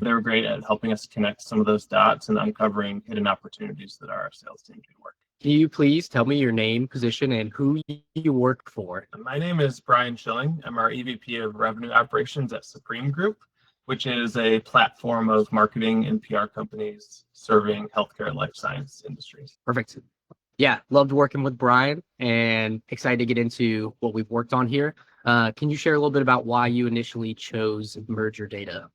They were great at helping us connect some of those dots and uncovering hidden opportunities that our sales team can work. Can you please tell me your name, position, and who you work for? My name is Brian Shilling. I'm our EVP of Revenue Operations at Supreme Group, which is a platform of marketing and PR companies serving healthcare and life science industries. Perfect. Yeah, loved working with Brian and excited to get into what we've worked on here. Can you share a little bit about why you initially chose MergeYourData?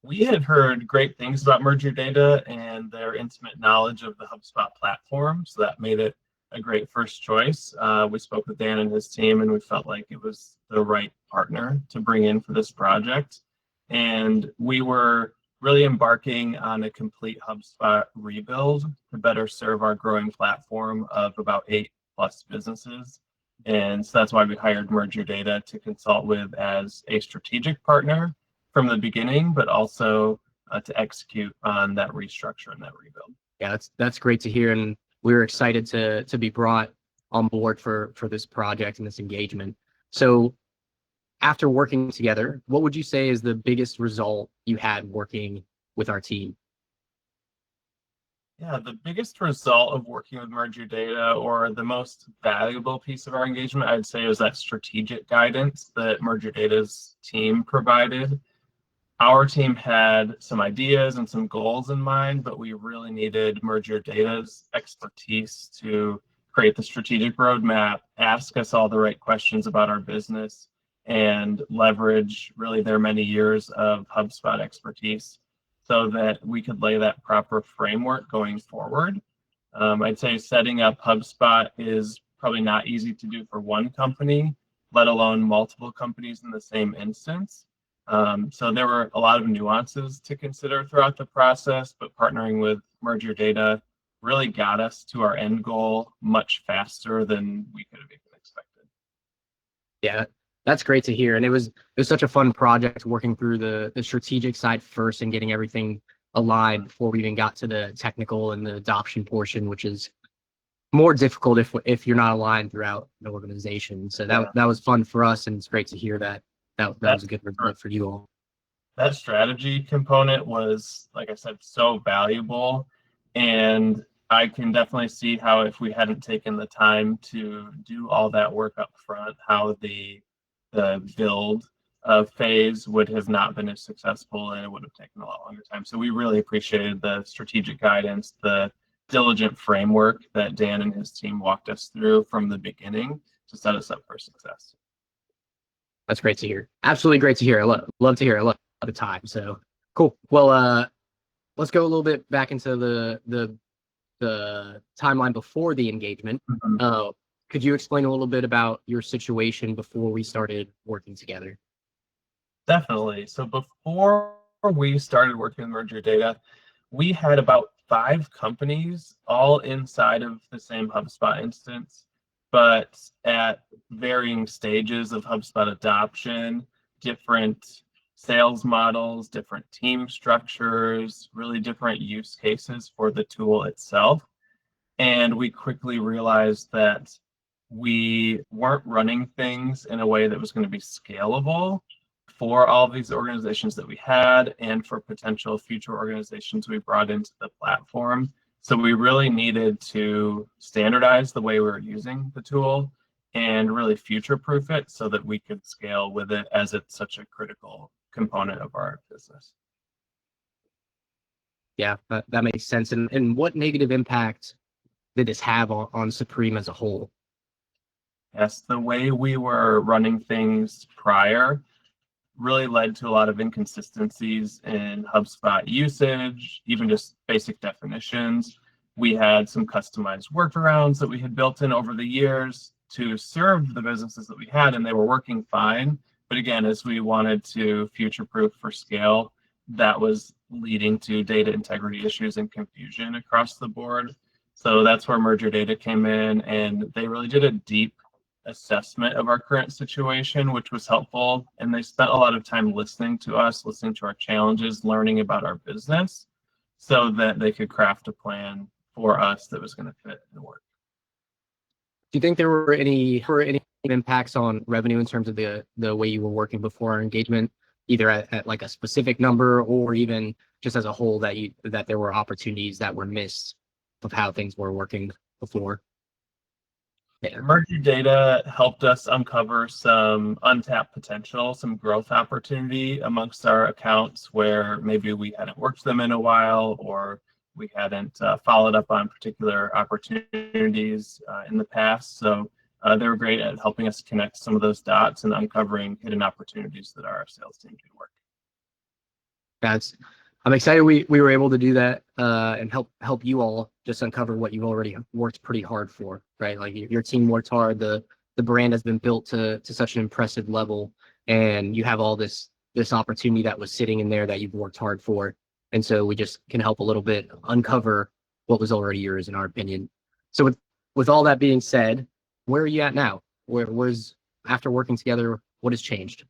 We had heard great things about MergeYourData and their intimate knowledge of the HubSpot platform, so that made it a great first choice. We spoke with Dan and his team, and we felt like it was the right partner to bring in for this project. And we were really embarking on a complete HubSpot rebuild to better serve our growing platform of about 8+ businesses. And so that's why we hired MergeYourData to consult with as a strategic partner from the beginning, but also to execute on that restructure and that rebuild. Yeah, that's great to hear, and we're excited to be brought on board for this project and this engagement. So after working together, what would you say is the biggest result you had working with our team? Yeah, the biggest result of working with MergeYourData, or the most valuable piece of our engagement, I'd say, was that strategic guidance that MergeYourData's team provided. Our team had some ideas and some goals in mind, but we really needed MergeYourData's expertise to create the strategic roadmap, ask us all the right questions about our business, and leverage really their many years of HubSpot expertise so that we could lay that proper framework going forward. I'd say setting up HubSpot is probably not easy to do for one company, let alone multiple companies in the same instance. So there were a lot of nuances to consider throughout the process, but partnering with MergeYourData really got us to our end goal much faster than we could have even expected. Yeah, that's great to hear. And it was such a fun project working through the strategic side first and getting everything aligned before we even got to the technical and the adoption portion, which is more difficult if you're not aligned throughout the organization. So that was fun for us, and it's great to hear that was a good result for you all. That strategy component was, like I said, so valuable. And I can definitely see how if we hadn't taken the time to do all that work up front, how the build phase would have not been as successful, and it would have taken a lot longer time. So we really appreciated the strategic guidance, the diligent framework that Dan and his team walked us through from the beginning to set us up for success. That's great to hear. Absolutely great to hear. I love to hear. I love the time. So cool. Well, let's go a little bit back into the timeline before the engagement. Mm-hmm. Could you explain a little bit about your situation before we started working together? Definitely. So before we started working with MergeYourData, we had about 5 companies all inside of the same HubSpot instance, but at varying stages of HubSpot adoption, different sales models, different team structures, really different use cases for the tool itself. And we quickly realized that we weren't running things in a way that was going to be scalable for all of these organizations that we had and for potential future organizations we brought into the platform. So we really needed to standardize the way we were using the tool and really future-proof it so that we could scale with it, as it's such a critical component of our business. Yeah, that makes sense. And what negative impact did this have on Supreme as a whole? Yes, the way we were running things prior really led to a lot of inconsistencies in HubSpot usage, even just basic definitions. We had some customized workarounds that we had built in over the years to serve the businesses that we had, and they were working fine. But again, as we wanted to future-proof for scale, that was leading to data integrity issues and confusion across the board. So that's where MergeYourData came in, and they really did a deep assessment of our current situation, which was helpful. And they spent a lot of time listening to us, listening to our challenges, learning about our business so that they could craft a plan for us that was going to fit and work. Do you think there were any impacts on revenue in terms of the way you were working before our engagement? either at like a specific number or even just as a whole that there were opportunities that were missed of how things were working before? Yeah. MergeYourData helped us uncover some untapped potential, some growth opportunity amongst our accounts where maybe we hadn't worked them in a while, or we hadn't followed up on particular opportunities in the past. So they were great at helping us connect some of those dots and uncovering hidden opportunities that our sales team can work. I'm excited we were able to do that and help you all just uncover what you've already worked pretty hard for, right? Like your team worked hard, the brand has been built to such an impressive level, and you have all this opportunity that was sitting in there that you've worked hard for. And so we just can help a little bit uncover what was already yours, in our opinion. So with all that being said, where are you at now? Where's after working together, what has changed?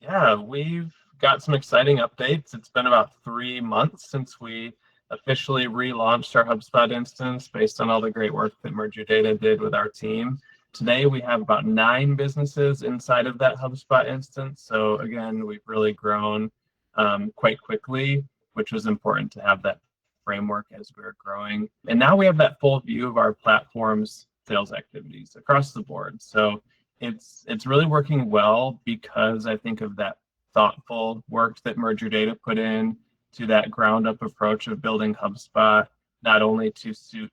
Yeah, we've got some exciting updates. It's been about 3 months since we officially relaunched our HubSpot instance based on all the great work that MergeYourData did with our team. Today, we have about 9 businesses inside of that HubSpot instance. So again, we've really grown quite quickly, which was important to have that framework as we were growing. And now we have that full view of our platform's sales activities across the board. So it's really working well because I think of that thoughtful work that MergeYourData put in to that ground up approach of building HubSpot, not only to suit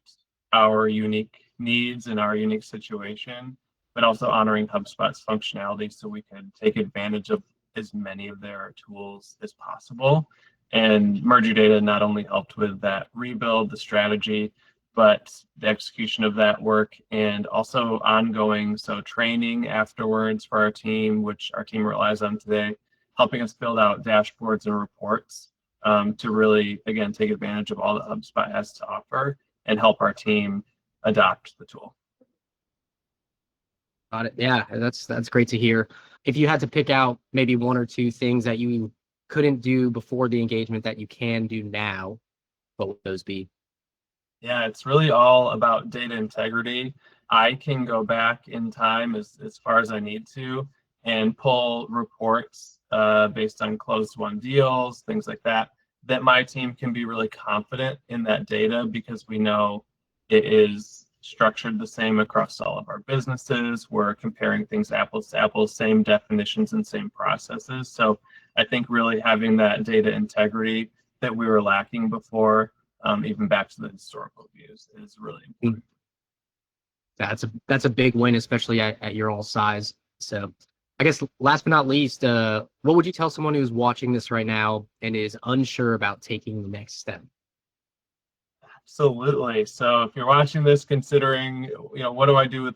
our unique needs and our unique situation, but also honoring HubSpot's functionality so we could take advantage of as many of their tools as possible. And MergeYourData not only helped with that rebuild, the strategy, but the execution of that work and also ongoing, so training afterwards for our team, which our team relies on today, helping us build out dashboards and reports to really, again, take advantage of all that HubSpot has to offer and help our team adopt the tool. Got it. Yeah, that's great to hear. If you had to pick out maybe 1 or 2 things that you couldn't do before the engagement that you can do now, what would those be? Yeah, it's really all about data integrity. I can go back in time as far as I need to and pull reports based on closed won deals, things like that, that my team can be really confident in that data because we know it is structured the same across all of our businesses. We're comparing things apples to apples, same definitions and same processes. So I think really having that data integrity that we were lacking before, even back to the historical views, is really important. That's a big win, especially at your all size. So I guess last but not least, what would you tell someone who's watching this right now and is unsure about taking the next step? Absolutely. So if you're watching this, considering, what do I do with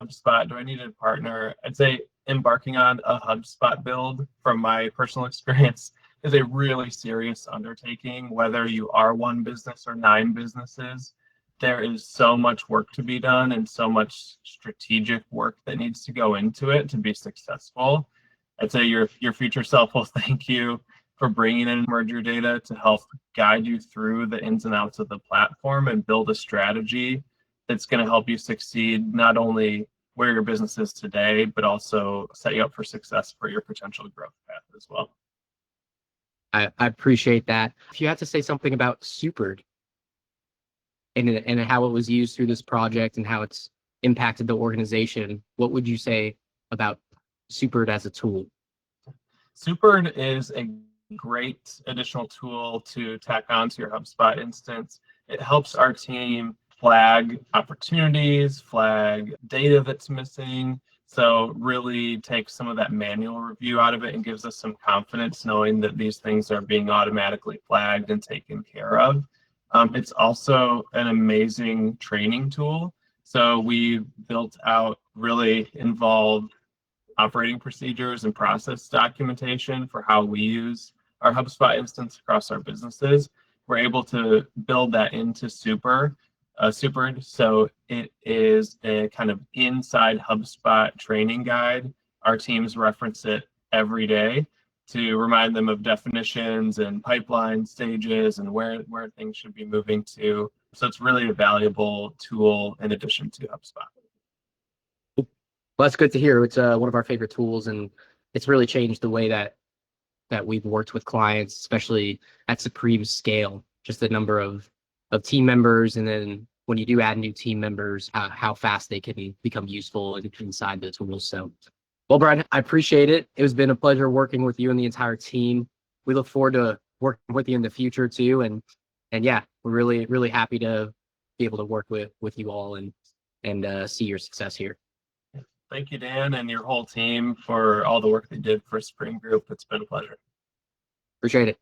HubSpot? Do I need a partner? I'd say embarking on a HubSpot build, from my personal experience, is a really serious undertaking. Whether you are 1 business or 9 businesses, there is so much work to be done and so much strategic work that needs to go into it to be successful. I'd say your future self will thank you for bringing in MergeYourData to help guide you through the ins and outs of the platform and build a strategy that's going to help you succeed, not only where your business is today, but also set you up for success for your potential growth path as well. I appreciate that. If you had to say something about Supered and how it was used through this project and how it's impacted the organization, what would you say about Supered as a tool? Supered is a great additional tool to tack onto your HubSpot instance. It helps our team flag opportunities, flag data that's missing. So really takes some of that manual review out of it and gives us some confidence knowing that these things are being automatically flagged and taken care of. It's also an amazing training tool. So we built out really involved operating procedures and process documentation for how we use our HubSpot instance across our businesses. We're able to build that into Supered. So it is a kind of inside HubSpot training guide. Our teams reference it every day to remind them of definitions and pipeline stages and where things should be moving to. So it's really a valuable tool in addition to HubSpot. Well, that's good to hear. It's one of our favorite tools, and it's really changed the way that that we've worked with clients, especially at Supreme scale, just the number of team members, and then when you do add new team members, how fast they can become useful inside the tools. So, well, Brian, I appreciate it. It has been a pleasure working with you and the entire team. We look forward to working with you in the future too. And yeah, we're really, really happy to be able to work with you all and see your success here. Thank you, Dan, and your whole team for all the work they did for Supreme Group. It's been a pleasure. Appreciate it.